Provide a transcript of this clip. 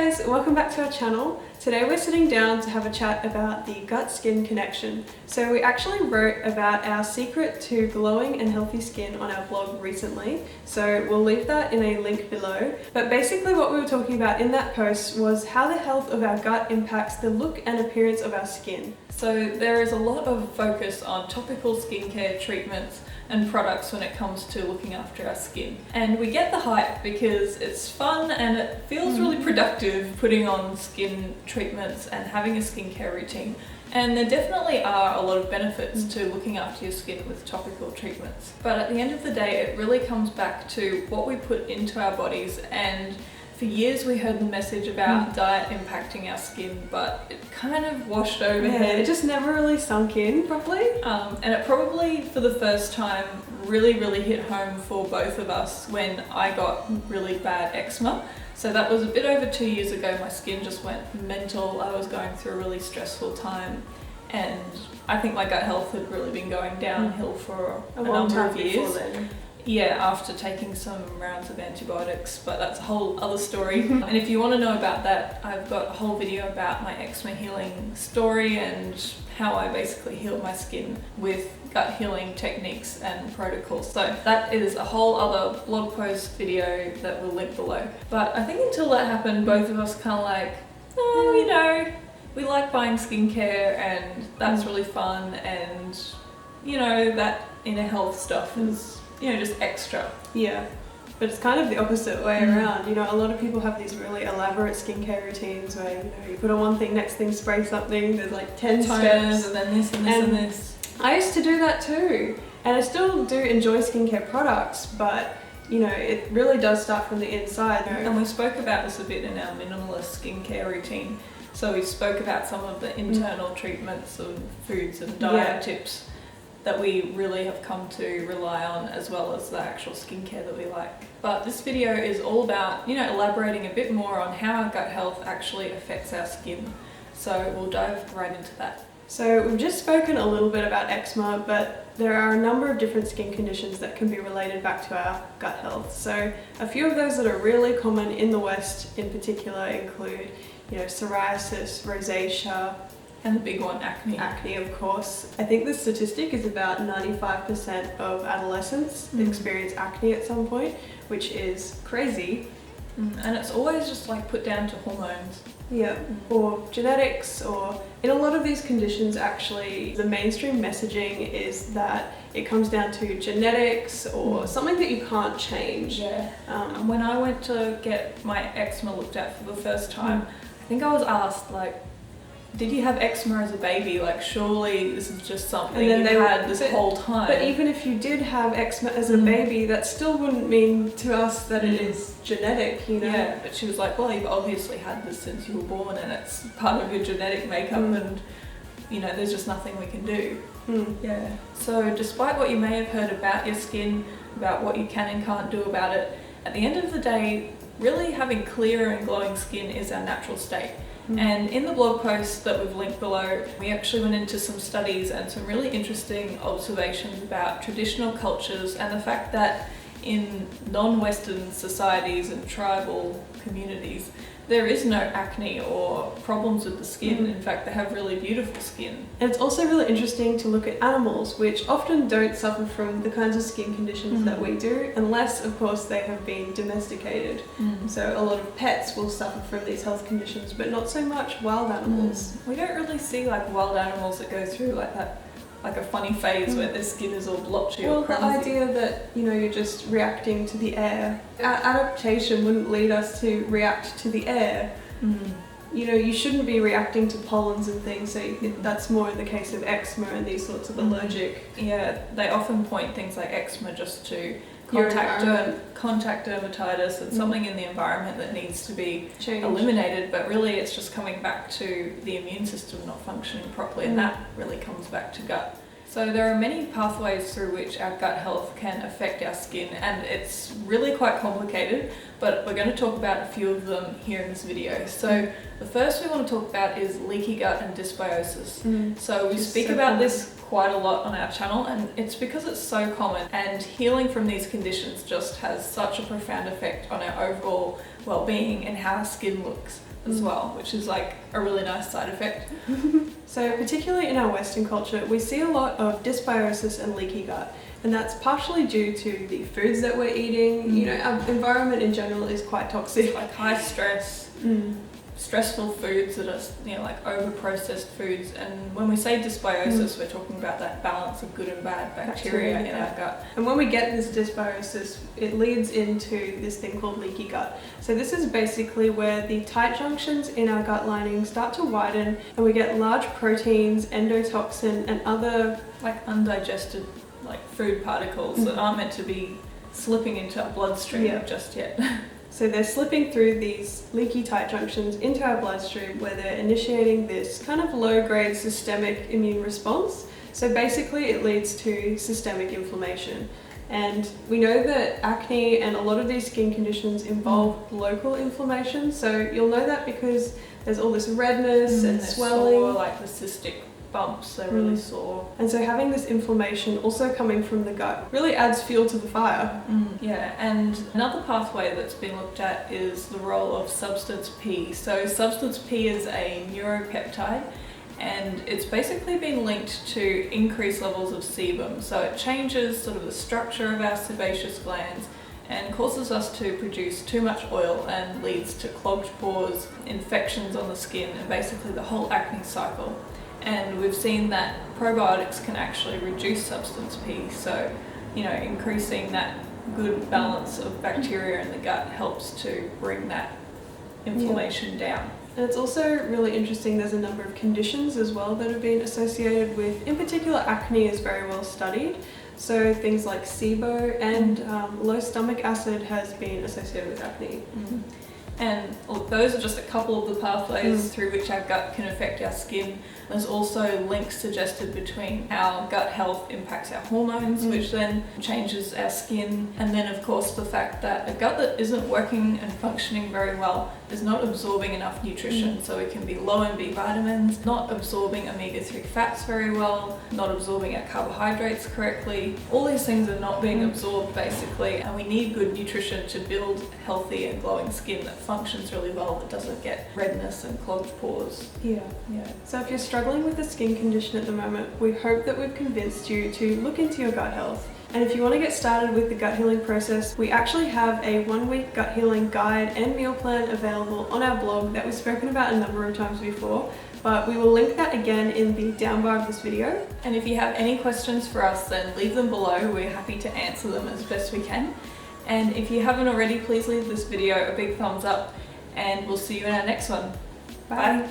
guys, welcome back to our channel. Today we're sitting down to have a chat about the gut-skin connection. So we actually wrote about our secret to glowing and healthy skin on our blog recently, so we'll leave that in a link below. But basically what we were talking about in that post was how the health of our gut impacts the look and appearance of our skin. So there is a lot of focus on topical skincare treatments and products when it comes to looking after our skin. And we get the hype because it's fun and it feels really productive putting on skin treatments and having a skincare routine. And there definitely are a lot of benefits to looking after your skin with topical treatments. But at the end of the day, it really comes back to what we put into our bodies. And for years we heard the message about diet impacting our skin, but it kind of washed overhead. It just never really sunk in properly. And it probably, for the first time, really hit home for both of us when I got really bad eczema. So that was a bit over 2 years ago. My skin just went mental. I was going through a really stressful time, and I think my gut health had really been going downhill for a number of years. Yeah, after taking some rounds of antibiotics, but that's a whole other story. And if you want to know about that, I've got a whole video about my eczema healing story and how I basically healed my skin with gut healing techniques and protocols. So that is a whole other blog post video that we'll link below. But I think until that happened, both of us kind of like, oh, you know, we like buying skincare and that's really fun, and you know, that inner health stuff is, you know, just extra. Yeah, but it's kind of the opposite way around. You know, a lot of people have these really elaborate skincare routines where, you know, you put on one thing, next thing spray something, there's like 10 steps. And then this and this and this. I used to do that too, and I still do enjoy skincare products, but you know, it really does start from the inside. And we spoke about this a bit in our minimalist skincare routine. So we spoke about some of the internal treatments of foods and diet tips that we really have come to rely on, as well as the actual skincare that we like. But this video is all about, you know, elaborating a bit more on how our gut health actually affects our skin. So we'll dive right into that. So we've just spoken a little bit about eczema, but there are a number of different skin conditions that can be related back to our gut health. So a few of those that are really common in the West in particular include, you know, psoriasis, rosacea, and the big one, acne. Acne, of course. I think the statistic is about 95% of adolescents experience acne at some point, which is crazy. And it's always just like put down to hormones. Yeah, or genetics, or in a lot of these conditions actually the mainstream messaging is that it comes down to genetics or something that you can't change. When I went to get my eczema looked at for the first time, I think I was asked, like, did you have eczema as a baby? Like, surely this is just something you had this whole time. But even if you did have eczema as a baby, that still wouldn't mean to us that it is genetic, you know? Yeah, but she was like, well, you've obviously had this since you were born and it's part of your genetic makeup and, you know, there's just nothing we can do. Yeah. So despite what you may have heard about your skin, about what you can and can't do about it, at the end of the day, really having clear and glowing skin is our natural state. And in the blog post that we've linked below, we actually went into some studies and some really interesting observations about traditional cultures and the fact that in non-Western societies and tribal communities, there is no acne or problems with the skin. In fact, they have really beautiful skin. And it's also really interesting to look at animals, which often don't suffer from the kinds of skin conditions that we do, unless, of course, they have been domesticated. So a lot of pets will suffer from these health conditions, but not so much wild animals. We don't really see like wild animals that go through like that, like a funny phase where their skin is all blotchy or clumsy. The idea that, you know, you're just reacting to the air. Our adaptation wouldn't lead us to react to the air. You know, you shouldn't be reacting to pollens and things, so that's more in the case of eczema and these sorts of allergic. Yeah, they often point things like eczema just to contact dermatitis and something in the environment that needs to be eliminated, but really it's just coming back to the immune system not functioning properly, and that really comes back to gut. So there are many pathways through which our gut health can affect our skin, and it's really quite complicated, but we're going to talk about a few of them here in this video. So the first we want to talk about is leaky gut and dysbiosis. So we speak about this quite a lot on our channel, and it's because it's so common, and healing from these conditions just has such a profound effect on our overall well-being and how our skin looks. as well, which is like a really nice side effect. So particularly in our Western culture, we see a lot of dysbiosis and leaky gut. And that's partially due to the foods that we're eating. You know, our environment in general is quite toxic. Like high stress, stressful foods that are, you know, like over-processed foods. And when we say dysbiosis, we're talking about that balance of good and bad bacteria in our gut. And when we get this dysbiosis, it leads into this thing called leaky gut. So this is basically where the tight junctions in our gut lining start to widen, and we get large proteins, endotoxin, and other like undigested like food particles that aren't meant to be slipping into our bloodstream just yet. So they're slipping through these leaky tight junctions into our bloodstream, where they're initiating this kind of low-grade systemic immune response. So basically it leads to systemic inflammation. And we know that acne and a lot of these skin conditions involve local inflammation. So you'll know that because there's all this redness and swelling. Sore, like the cystic bumps, they're really sore. And so having this inflammation also coming from the gut really adds fuel to the fire. Yeah, and another pathway that's been looked at is the role of substance P. So substance P is a neuropeptide, and it's basically been linked to increased levels of sebum. So it changes sort of the structure of our sebaceous glands and causes us to produce too much oil and leads to clogged pores, infections on the skin, and basically the whole acne cycle. And we've seen that probiotics can actually reduce substance P. So, you know, increasing that good balance of bacteria in the gut helps to bring that inflammation down. And it's also really interesting, there's a number of conditions as well that have been associated with, in particular, acne is very well studied. So things like SIBO and low stomach acid has been associated with acne. And those are just a couple of the pathways through which our gut can affect our skin. There's also links suggested between how gut health impacts our hormones, which then changes our skin. And then of course the fact that a gut that isn't working and functioning very well is not absorbing enough nutrition. So it can be low in B vitamins, not absorbing omega-3 fats very well, not absorbing our carbohydrates correctly. All these things are not being absorbed basically, and we need good nutrition to build healthy and glowing skin that functions really well, that doesn't get redness and clogged pores. So if you're struggling with a skin condition at the moment, we hope that we've convinced you to look into your gut health. And if you want to get started with the gut healing process, we actually have a 1-week gut healing guide and meal plan available on our blog that we've spoken about a number of times before, but we will link that again in the down bar of this video. And if you have any questions for us, then leave them below. We're happy to answer them as best we can. And if you haven't already, please leave this video a big thumbs up, and we'll see you in our next one. Bye.